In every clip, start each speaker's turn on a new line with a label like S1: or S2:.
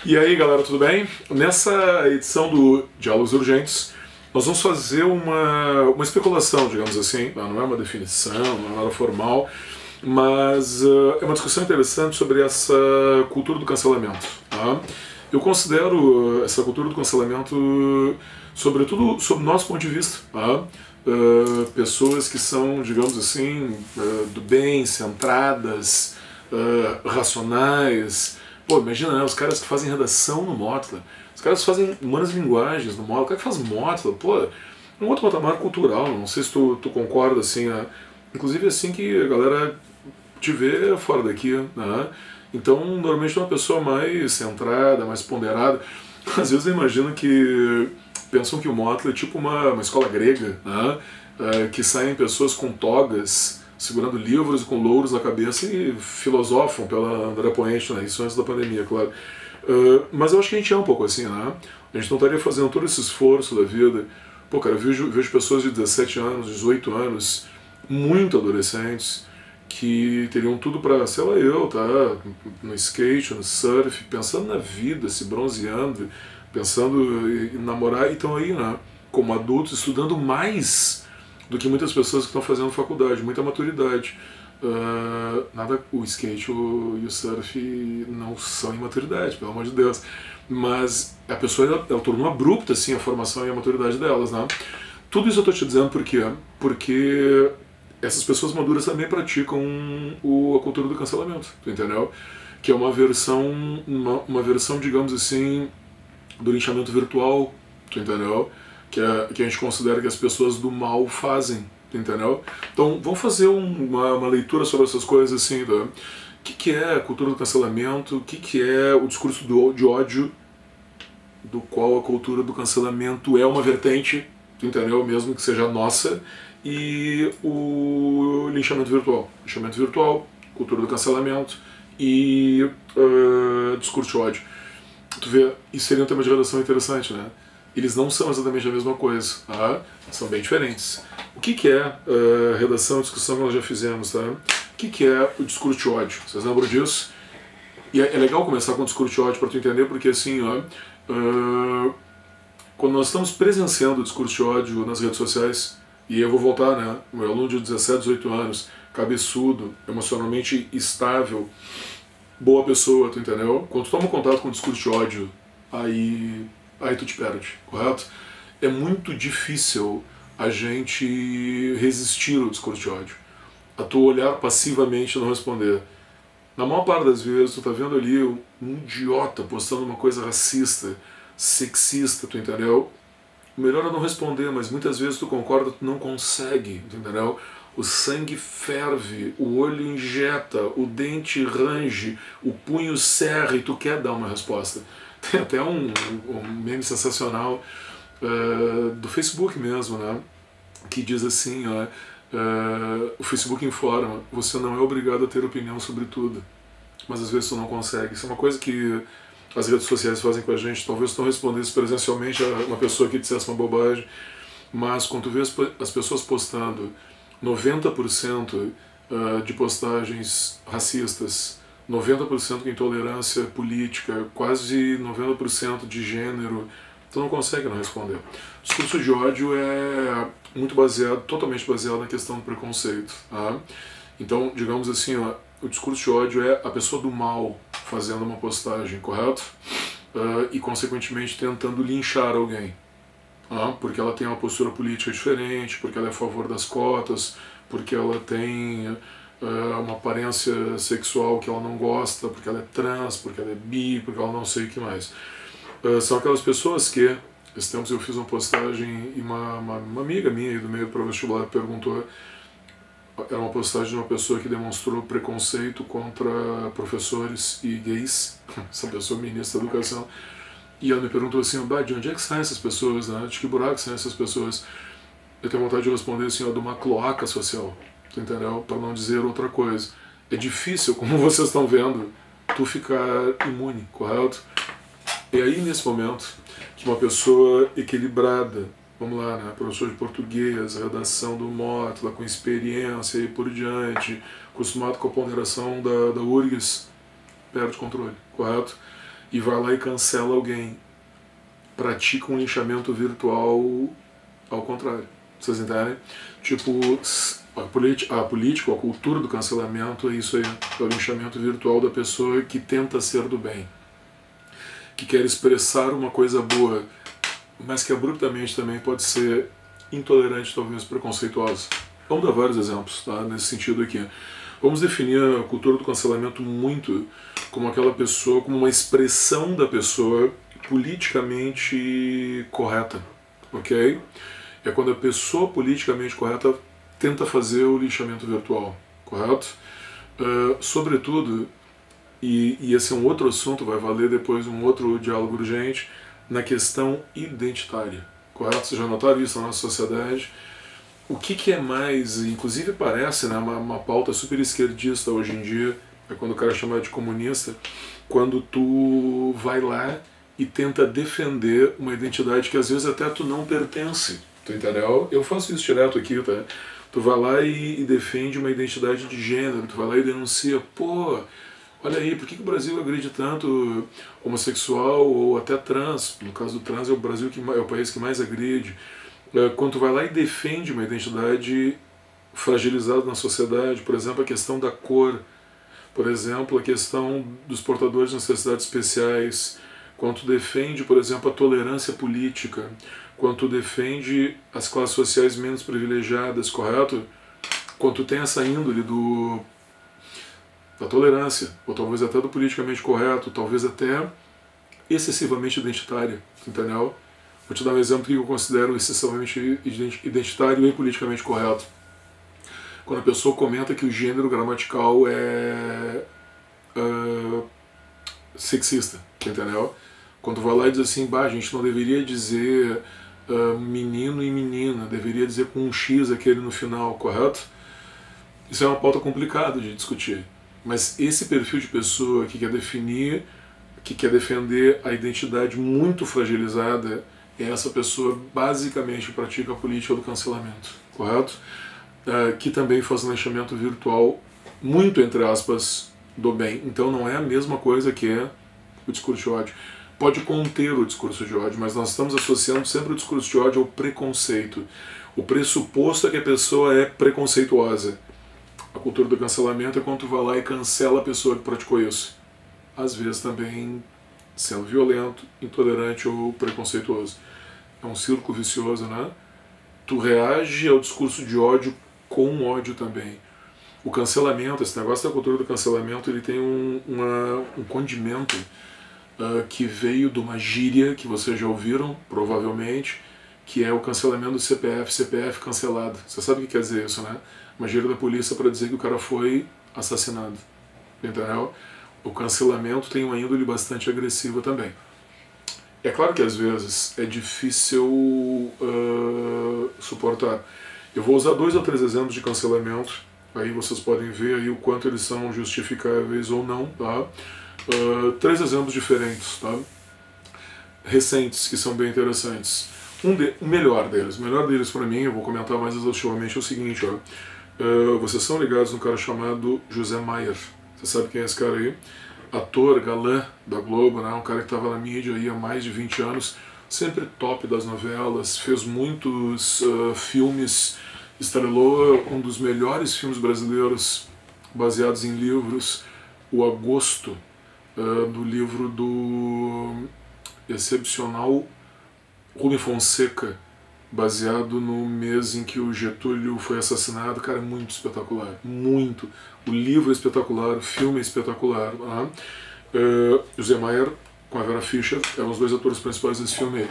S1: E aí galera, tudo bem? Nessa edição do Diálogos Urgentes, nós vamos fazer uma especulação, digamos assim, não é uma definição, não é nada formal, mas é uma discussão interessante sobre essa cultura do cancelamento. Tá? Eu considero essa cultura do cancelamento, sobretudo sob o nosso ponto de vista, tá? Pessoas que são, digamos assim, do bem, centradas, racionais. Pô, imagina, né, os caras que fazem redação no Motla, os caras que fazem humanas linguagens no Motla, o cara que faz Motla, pô, é um outro patamar cultural, não sei se tu concorda, assim, inclusive assim que a galera te vê fora daqui, né? Então, normalmente é uma pessoa mais centrada, mais ponderada. Às vezes eu imagino que pensam que o Motla é tipo uma escola grega, né? Que saem pessoas com togas, segurando livros e com louros na cabeça e filosofam pela André Poente, né? Isso antes da pandemia, claro. Mas eu acho que a gente é um pouco assim, né? A gente não estaria fazendo todo esse esforço da vida. Pô, cara, eu vejo pessoas de 17 anos, 18 anos, muito adolescentes, que teriam tudo pra, sei lá, eu, tá? No skate, no surf, pensando na vida, se bronzeando, pensando em namorar, e estão aí, né? Como adultos, estudando mais do que muitas pessoas que estão fazendo faculdade, muita maturidade. Nada, o skate e o surf não são imaturidade, pelo amor de Deus. Mas a pessoa ela tornou abrupta assim, a formação e a maturidade delas. Né? Tudo isso eu estou te dizendo por quê? Porque essas pessoas maduras também praticam a cultura do cancelamento, entendeu? Que é uma versão, digamos assim, do linchamento virtual, tu entendeu? Que a gente considera que as pessoas do mal fazem, entendeu? Então, vamos fazer uma leitura sobre essas coisas assim, tá? O que é a cultura do cancelamento, o que é o discurso de ódio, do qual a cultura do cancelamento é uma vertente, entendeu? Mesmo que seja nossa, e o linchamento virtual. Linchamento virtual, cultura do cancelamento e discurso de ódio. Tu vê, isso seria um tema de redação interessante, né? Eles não são exatamente a mesma coisa, tá? São bem diferentes. O que é redação e discussão que nós já fizemos, tá? O que é o discurso de ódio? Vocês lembram disso? E é legal começar com o discurso de ódio para tu entender, porque assim, ó, quando nós estamos presenciando o discurso de ódio nas redes sociais, e eu vou voltar, né? Meu aluno de 17, 18 anos, cabeçudo, emocionalmente estável, boa pessoa, tu entendeu? Quando tu toma contato com o discurso de ódio, aí tu te perde, correto? É muito difícil a gente resistir ao discurso de ódio. A tu olhar passivamente e não responder. Na maior parte das vezes, tu tá vendo ali um idiota postando uma coisa racista, sexista, tu entendeu? O melhor é não responder, mas muitas vezes tu concorda, tu não consegue, entendeu? O sangue ferve, o olho injeta, o dente range, o punho serra e tu quer dar uma resposta. Tem até um meme sensacional do Facebook mesmo, né? Que diz assim, ó, o Facebook informa, você não é obrigado a ter opinião sobre tudo, mas às vezes tu não consegue. Isso é uma coisa que as redes sociais fazem com a gente. Talvez tu não respondesse presencialmente a uma pessoa que dissesse uma bobagem, mas quando tu vê as pessoas postando 90% de postagens racistas, 90% de intolerância política, quase 90% de gênero, tu não consegue não responder. O discurso de ódio é muito baseado, totalmente baseado na questão do preconceito. Tá? Então, digamos assim, ó, o discurso de ódio é a pessoa do mal fazendo uma postagem, correto? E, consequentemente, tentando linchar alguém. Porque ela tem uma postura política diferente, porque ela é a favor das cotas, porque ela tem uma aparência sexual que ela não gosta, porque ela é trans, porque ela é bi, porque ela não sei o que mais. São aquelas pessoas que, esses tempos eu fiz uma postagem e uma amiga minha aí do meio do vestibular perguntou, era uma postagem de uma pessoa que demonstrou preconceito contra professores e gays, essa pessoa ministra da educação, e ela me perguntou assim, de onde é que saem essas pessoas, né? De que buraco saem essas pessoas? Eu tenho vontade de responder assim, de uma cloaca social, entendeu? Para não dizer outra coisa. É difícil, como vocês estão vendo, tu ficar imune, correto? E aí, nesse momento, que uma pessoa equilibrada, vamos lá, né, professor de português, redação do Motla, com experiência e por diante, acostumado com a ponderação da URGS, perde controle, correto? e vai lá e cancela alguém, pratica um linchamento virtual ao contrário. Vocês entendem? Tipo, a política, a cultura do cancelamento é isso aí, é o linchamento virtual da pessoa que tenta ser do bem, que quer expressar uma coisa boa, mas que abruptamente também pode ser intolerante, talvez preconceituosa. Vamos dar vários exemplos, tá? Nesse sentido aqui. Vamos definir a cultura do cancelamento muito como aquela pessoa, como uma expressão da pessoa politicamente correta, ok? É quando a pessoa politicamente correta tenta fazer o linchamento virtual, correto? Sobretudo, e esse é um outro assunto, vai valer depois um outro diálogo urgente, na questão identitária, correto? Vocês já notaram isso na nossa sociedade? O que é mais, inclusive parece, né, uma pauta super esquerdista hoje em dia, é quando o cara chama de comunista, quando tu vai lá e tenta defender uma identidade que às vezes até tu não pertence, tu entendeu? Eu faço isso direto aqui, tá? Tu vai lá e defende uma identidade de gênero, tu vai lá e denuncia, pô, olha aí, por que o Brasil agride tanto homossexual ou até trans? No caso do trans, é o Brasil que é o país que mais agride. Quando tu vai lá e defende uma identidade fragilizada na sociedade, por exemplo, a questão da cor, por exemplo, a questão dos portadores de necessidades especiais, quando tu defende, por exemplo, a tolerância política, quando tu defende as classes sociais menos privilegiadas, correto? Quando tu tem essa índole da tolerância, ou talvez até do politicamente correto, talvez até excessivamente identitária, entendeu? Vou te dar um exemplo que eu considero excessivamente identitário e politicamente correto. Quando a pessoa comenta que o gênero gramatical é sexista, entendeu? Quando vai lá e diz assim, bah, a gente não deveria dizer menino e menina, deveria dizer com um X aquele no final, correto? Isso é uma pauta complicada de discutir. Mas esse perfil de pessoa que quer definir, que quer defender a identidade muito fragilizada, essa pessoa basicamente pratica a política do cancelamento, correto? Que também faz um linchamento virtual muito, entre aspas, do bem. Então não é a mesma coisa que é o discurso de ódio. Pode conter o discurso de ódio, mas nós estamos associando sempre o discurso de ódio ao preconceito. O pressuposto é que a pessoa é preconceituosa. A cultura do cancelamento é quando tu vai lá e cancela a pessoa que praticou isso. Às vezes também sendo violento, intolerante ou preconceituoso. É um círculo vicioso, né? Tu reage ao discurso de ódio com ódio também. O cancelamento, esse negócio da cultura do cancelamento, ele tem um condimento que veio de uma gíria que vocês já ouviram, provavelmente, que é o cancelamento do CPF, CPF cancelado. Você sabe o que quer dizer isso, né? Uma gíria da polícia para dizer que o cara foi assassinado. Entendeu? O cancelamento tem uma índole bastante agressiva também. É claro que às vezes é difícil suportar. Eu vou usar 2 ou 3 exemplos de cancelamento, aí vocês podem ver aí o quanto eles são justificáveis ou não, tá? 3 exemplos diferentes, tá? Recentes, que são bem interessantes. O melhor deles para mim, eu vou comentar mais exaustivamente, é o seguinte, ó. Vocês são ligados num cara chamado José Maier. Você sabe quem é esse cara aí? Ator, galã da Globo, né? Um cara que estava na mídia aí há mais de 20 anos, sempre top das novelas, fez muitos filmes, estrelou um dos melhores filmes brasileiros baseados em livros, O Agosto, do livro do excepcional Rubem Fonseca, baseado no mês em que o Getúlio foi assassinado. Cara, muito espetacular, muito. O livro é espetacular, o filme é espetacular. José Maier, com a Vera Fischer, eram os 2 atores principais desse filme.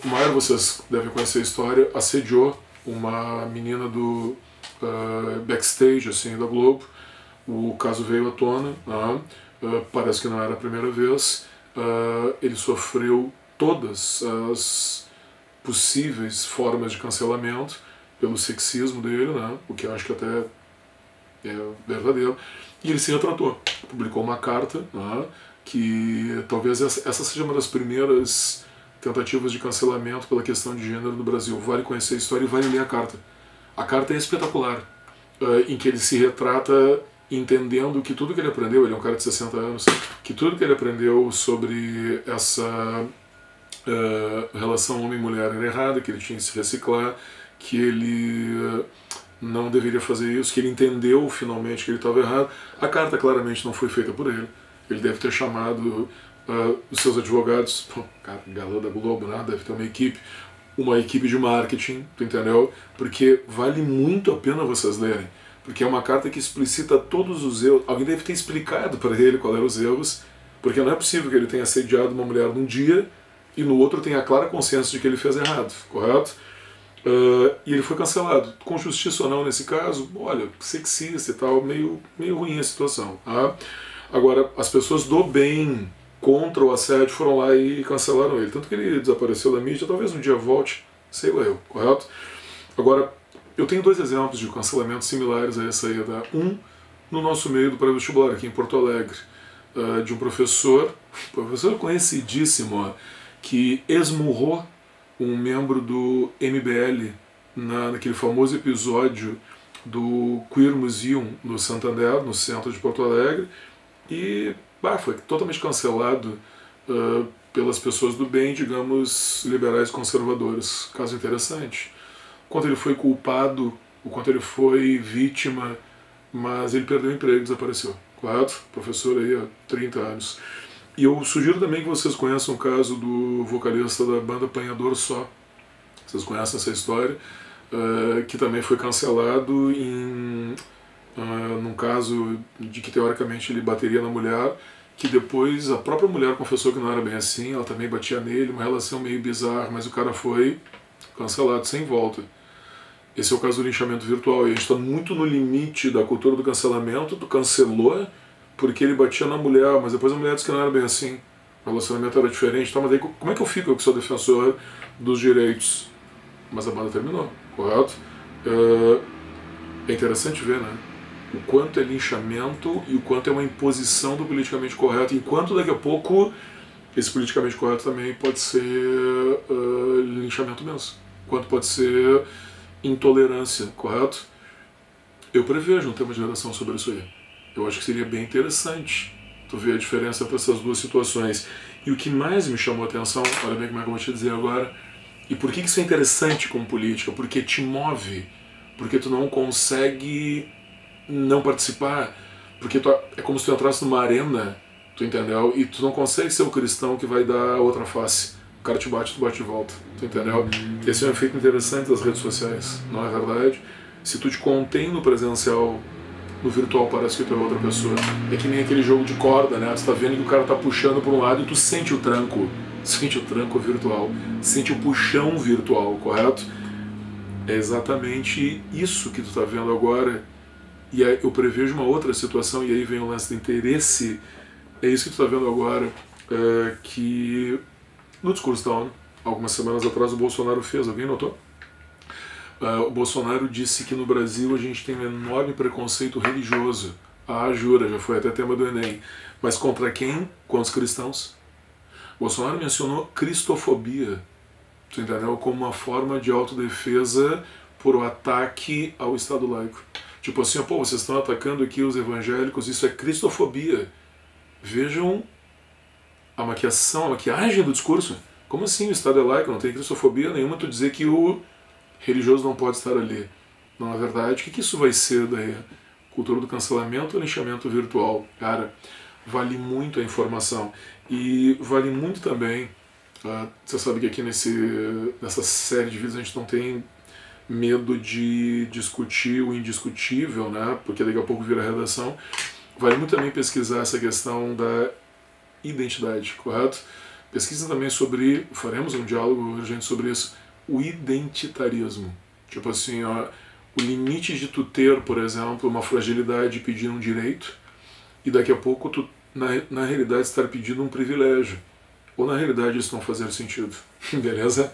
S1: O Maier, vocês devem conhecer a história, assediou uma menina do backstage assim, da Globo. O caso veio à tona, parece que não era a primeira vez. Ele sofreu todas as possíveis formas de cancelamento pelo sexismo dele, né? O que eu acho que até é verdadeiro. E ele se retratou, publicou uma carta, né? Que talvez essa seja uma das primeiras tentativas de cancelamento pela questão de gênero no Brasil. Vale conhecer a história e vale ler a carta. A carta é espetacular, em que ele se retrata entendendo que tudo que ele aprendeu, ele é um cara de 60 anos, que tudo que ele aprendeu sobre essa relação homem-mulher era errada, que ele tinha que se reciclar, que ele não deveria fazer isso, que ele entendeu finalmente que ele estava errado. A carta claramente não foi feita por ele. Ele deve ter chamado os seus advogados, cara, galã da Globo, né? Deve ter uma equipe de marketing, tu entendeu? Porque vale muito a pena vocês lerem. Porque é uma carta que explicita todos os erros. Alguém deve ter explicado para ele quais eram os erros, porque não é possível que ele tenha assediado uma mulher num dia e no outro tenha a clara consciência de que ele fez errado, correto? E ele foi cancelado. Com justiça ou não nesse caso, olha, sexista e tal, meio ruim a situação. Tá? Agora, as pessoas do bem contra o assédio foram lá e cancelaram ele. Tanto que ele desapareceu da mídia, talvez um dia volte, sei lá eu, correto? Agora, eu tenho dois exemplos de cancelamento similares a essa aí. Um, no nosso meio do pré-vestibular, aqui em Porto Alegre, de um professor conhecidíssimo, que esmurrou um membro do MBL naquele famoso episódio do Queer Museum no Santander, no centro de Porto Alegre, e foi totalmente cancelado pelas pessoas do bem, digamos, liberais conservadores. Caso interessante. O quanto ele foi culpado, o quanto ele foi vítima, mas ele perdeu o emprego, desapareceu. Correto? Professor aí há 30 anos. E eu sugiro também que vocês conheçam o caso do vocalista da banda Apanhador Só. Vocês conhecem essa história? Que também foi cancelado num caso de que teoricamente ele bateria na mulher, que depois a própria mulher confessou que não era bem assim, ela também batia nele, uma relação meio bizarra, mas o cara foi cancelado sem volta. Esse é o caso do linchamento virtual, e a gente está muito no limite da cultura do cancelamento. Tu cancelou porque ele batia na mulher, mas depois a mulher disse que não era bem assim, o relacionamento era diferente, tá? Mas daí como é que eu fico, eu que sou defensor dos direitos? Mas a banda terminou, correto? É interessante ver, né? O quanto é linchamento e o quanto é uma imposição do politicamente correto, enquanto daqui a pouco esse politicamente correto também pode ser linchamento mesmo, quanto pode ser intolerância, correto? Eu prevejo um tema de redação sobre isso aí. Eu acho que seria bem interessante tu ver a diferença entre essas duas situações. E o que mais me chamou a atenção, olha bem como é que eu vou te dizer agora, e por que isso é interessante como política? Porque te move, porque tu não consegue não participar, porque é como se tu entrasse numa arena, tu entendeu? E tu não consegue ser o cristão que vai dar a outra face. O cara te bate, tu bate de volta, tu entendeu? Esse é um efeito interessante das redes sociais, não é verdade? Se tu te contém no presencial, no virtual parece que tu é outra pessoa. É que nem aquele jogo de corda, né? Tu tá vendo que o cara tá puxando por um lado e tu sente o tranco virtual, sente o puxão virtual, correto? É exatamente isso que tu tá vendo agora. E aí eu prevejo uma outra situação, e aí vem o lance do interesse. É isso que tu tá vendo agora, que no discurso da ONU, algumas semanas atrás, o Bolsonaro fez, alguém notou? O Bolsonaro disse que no Brasil a gente tem um enorme preconceito religioso. Jura, já foi até tema do Enem. Mas contra quem? Contra os cristãos. Bolsonaro mencionou cristofobia, tu entendeu? Como uma forma de autodefesa por o ataque ao Estado laico. Tipo assim, vocês estão atacando aqui os evangélicos, isso é cristofobia. Vejam a maquiagem do discurso. Como assim o Estado é laico, não tem cristofobia nenhuma, tu dizer que o religioso não pode estar ali? Não é verdade? O que isso vai ser daí? Cultura do cancelamento ou linchamento virtual? Cara, vale muito a informação. E vale muito também, você sabe que aqui nessa série de vídeos a gente não tem medo de discutir o indiscutível, né? Porque daqui a pouco vira redação. Vale muito também pesquisar essa questão da identidade, correto? Pesquisa também faremos um diálogo urgente sobre isso, o identitarismo. Tipo assim, o limite de tu ter, por exemplo, uma fragilidade e pedir um direito, e daqui a pouco tu, na realidade, estar pedindo um privilégio. Ou na realidade isso não fazer sentido. Beleza?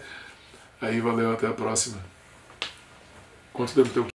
S1: Aí valeu, até a próxima. Quanto tempo teu?